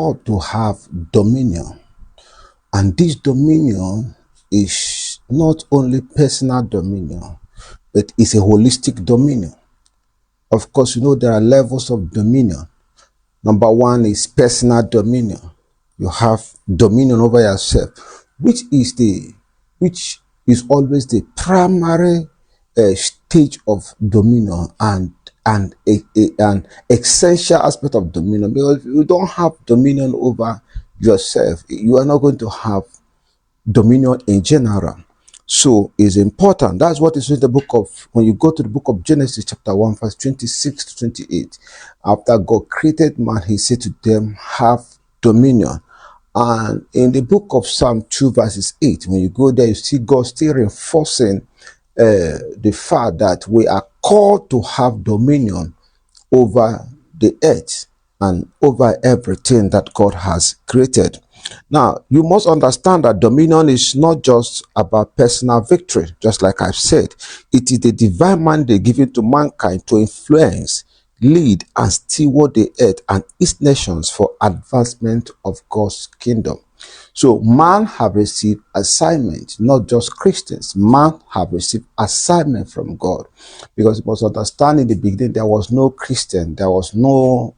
called to have dominion. And this dominion is not only personal dominion, but it's a holistic dominion. Of course, there are levels of dominion. Number one is personal dominion. You have dominion over yourself, which is always the primary stage of dominion and an essential aspect of dominion. Because if you don't have dominion over yourself, you are not going to have dominion in general. So it's important. That's what is in the book of, when you go to the book of Genesis chapter 1 verse 26 to 28, after God created man, he said to them, have dominion. And in the book of Psalm 2 verses 8, when you go there, you see God still reinforcing the fact that we are called to have dominion over the earth and over everything that God has created. Now, you must understand that dominion is not just about personal victory, just like I've said. It is the divine mandate given to mankind to influence, lead, and steward the earth and its nations for advancement of God's kingdom. So man have received assignment, not just Christians. Man have received assignment from God, because you must understand, in the beginning there was no Christian, there was no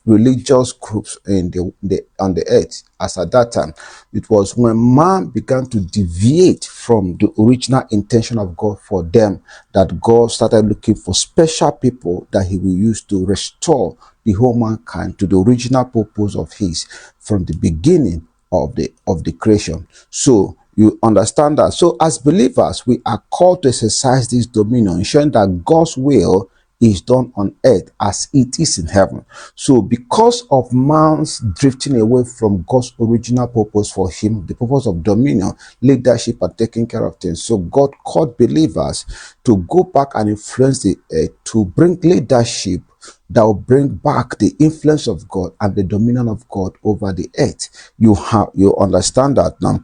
religious groups on the earth as at that time. It was when man began to deviate from the original intention of God for them that God started looking for special people that he will use to restore the whole mankind to the original purpose of his from the beginning of the creation. So you understand that. So as believers, we are called to exercise this dominion, ensuring that God's will is done on earth as it is in heaven. So because of man's drifting away from God's original purpose for him, the purpose of dominion, leadership, and taking care of things, so God called believers to go back and influence the earth, to bring leadership that will bring back the influence of God and the dominion of God over the earth. You understand that now.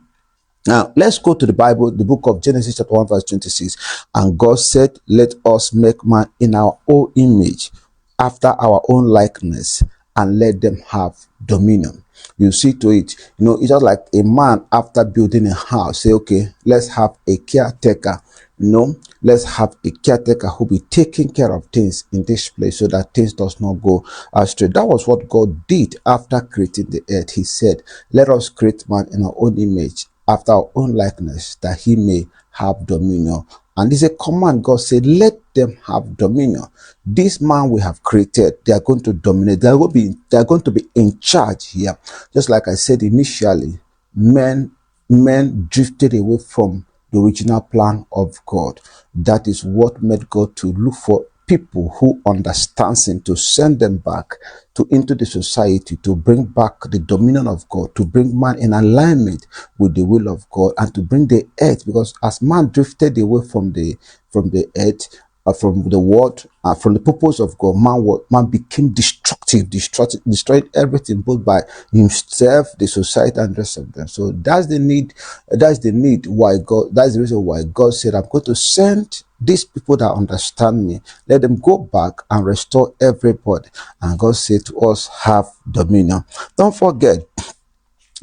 Now, let's go to the Bible, the book of Genesis chapter 1 verse 26. And God said, let us make man in our own image, after our own likeness, and let them have dominion. You see to it, it's just like a man after building a house, say, okay, let's have a caretaker. Let's have a caretaker who be taking care of things in this place so that things does not go astray. That was what God did after creating the earth. He said, let us create man in our own image, after our own likeness, that he may have dominion. And it's a command. God said, let them have dominion. This man we have created, they are going to dominate. They are going to be in charge here. Just like I said initially, men drifted away from the original plan of God. That is what made God to look for people who understands him, to send them back into the society, to bring back the dominion of God, to bring man in alignment with the will of God, and to bring the earth, because as man drifted away from the earth, from the world, from the purpose of God, man became destructive, destroyed everything, both by himself, the society, and the rest of them. So that's the reason why God said, I'm going to send these people that understand me, let them go back and restore everybody. And God said to us, have dominion. Don't forget.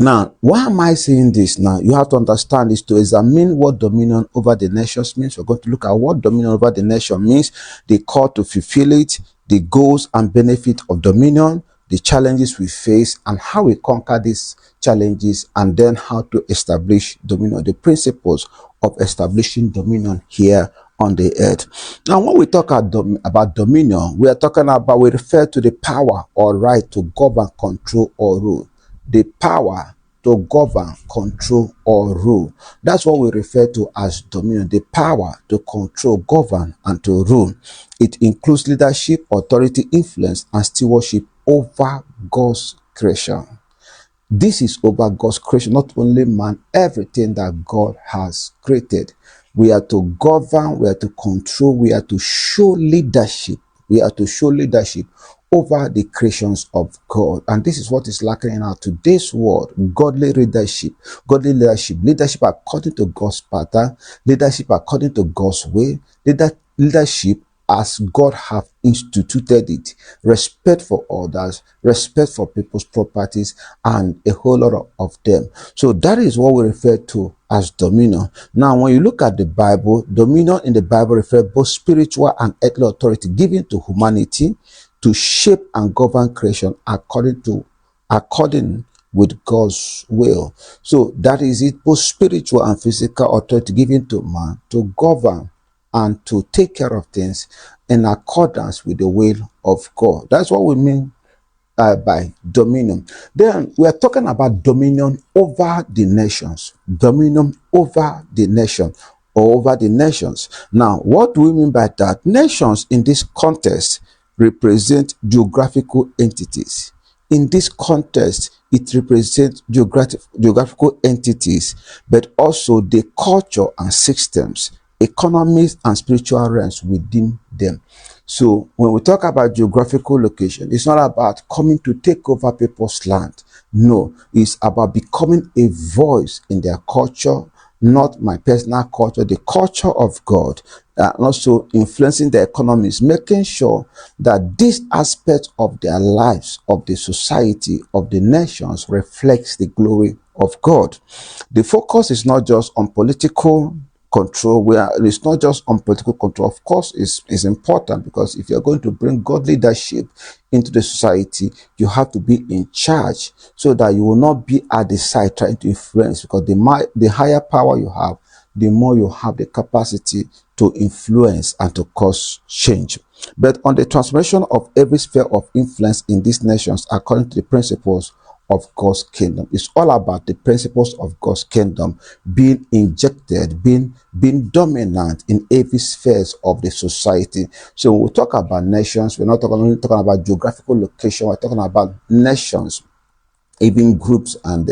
Now, why am I saying this? Now, you have to understand this to examine what dominion over the nations means. We're going to look at what dominion over the nation means, the call to fulfill it, the goals and benefits of dominion, the challenges we face, and how we conquer these challenges, and then how to establish dominion, the principles of establishing dominion here on the earth. Now, when we talk about dominion, we refer to the power or right to govern, control, or rule. The power to govern, control, or rule. That's what we refer to as dominion. The power to control, govern, and to rule. It includes leadership, authority, influence, and stewardship over God's creation. This is over God's creation, not only man, everything that God has created. We are to govern, we are to control, we are to show leadership. We are to show leadership over the creations of God. And this is what is lacking in our today's world. Godly leadership, leadership according to God's pattern, leadership according to God's way, leadership as God have instituted it. Respect for others, respect for people's properties, and a whole lot of them. So that is what we refer to as dominion. Now, when you look at the Bible, dominion in the Bible refers both spiritual and earthly authority given to humanity to shape and govern creation according with God's will. So that is it, both spiritual and physical authority given to man to govern and to take care of things in accordance with the will of God. That's what we mean by dominion. Then we are talking about dominion over the nations. Dominion over the nation or over the nations. Now, what do we mean by that? Nations in this context represent geographical entities. In this context, it represents geographical entities, but also the culture and systems, economies and spiritual realms within them. So when we talk about geographical location, it's not about coming to take over people's land. No, it's about becoming a voice in their culture, not my personal culture, the culture of God, and also influencing the economies, making sure that this aspect of their lives, of the society, of the nations reflects the glory of God. The focus is not just on political control, where it's not just on political control. Of course, is important, because if you're going to bring God leadership into the society, you have to be in charge, so that you will not be at the side trying to influence, because the higher power you have, the more you have the capacity to influence and to cause change. But on the transformation of every sphere of influence in these nations according to the principles of God's kingdom. It's all about the principles of God's kingdom being injected, being dominant in every spheres of the society. So when we talk about nations, we're not only talking about geographical location, we're talking about nations, even groups and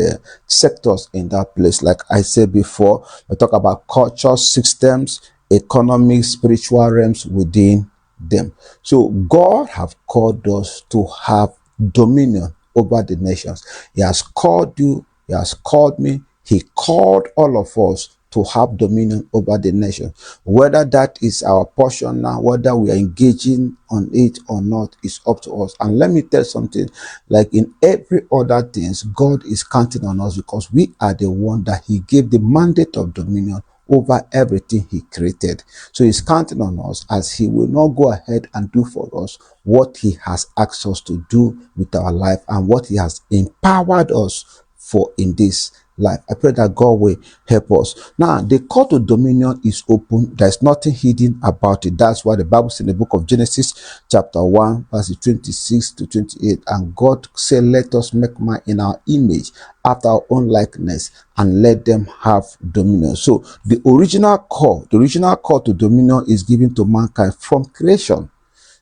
sectors in that place. Like I said before, we talk about culture, systems, economic, spiritual realms within them. So God have called us to have dominion over the nations. He has called you, he has called me, he called all of us to have dominion over the nation. Whether that is our portion now, whether we are engaging on it or not, is up to us. And let me tell you something, like in every other things, God is counting on us, because we are the one that he gave the mandate of dominion over everything he created. So he's counting on us, as he will not go ahead and do for us what he has asked us to do with our life and what he has empowered us for in this life. I pray that God will help us. Now, the call to dominion is open. There's nothing hidden about it. That's why the Bible says in the book of Genesis chapter 1 verses 26 to 28, and God said, let us make man in our image, after our own likeness, and let them have dominion. So the original call to dominion is given to mankind from creation.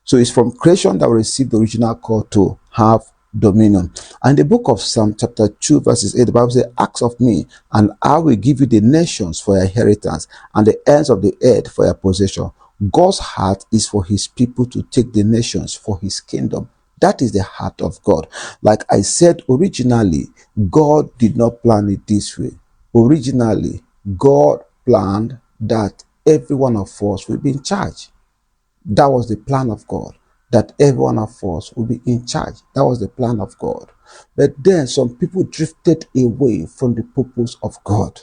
So it's from creation that we receive the original call to have dominion. And the book of Psalm chapter 2 verses 8, the Bible says, ask of me, and I will give you the nations for your inheritance, and the ends of the earth for your possession. God's heart is for his people to take the nations for his kingdom. That is the heart of God. Like I said, originally, God did not plan it this way. Originally, God planned that every one of us will be in charge. That was the plan of God, that every one of us will be in charge. That was the plan of God. But then some people drifted away from the purpose of God.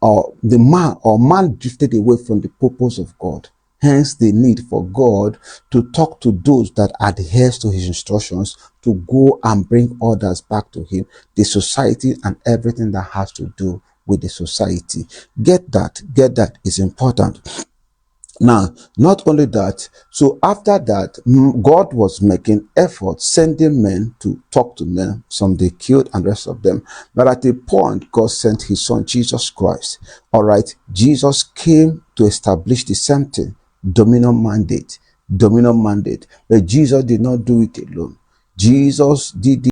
Or man drifted away from the purpose of God. Hence the need for God to talk to those that adhere to his instructions to go and bring others back to him, the society and everything that has to do with the society. Get that is important. Now, not only that, so after that, God was making efforts, sending men to talk to men. Some they killed and rest of them. But at a point, God sent his son, Jesus Christ. All right. Jesus came to establish the same thing, dominion mandate. But Jesus did not do it alone. Jesus did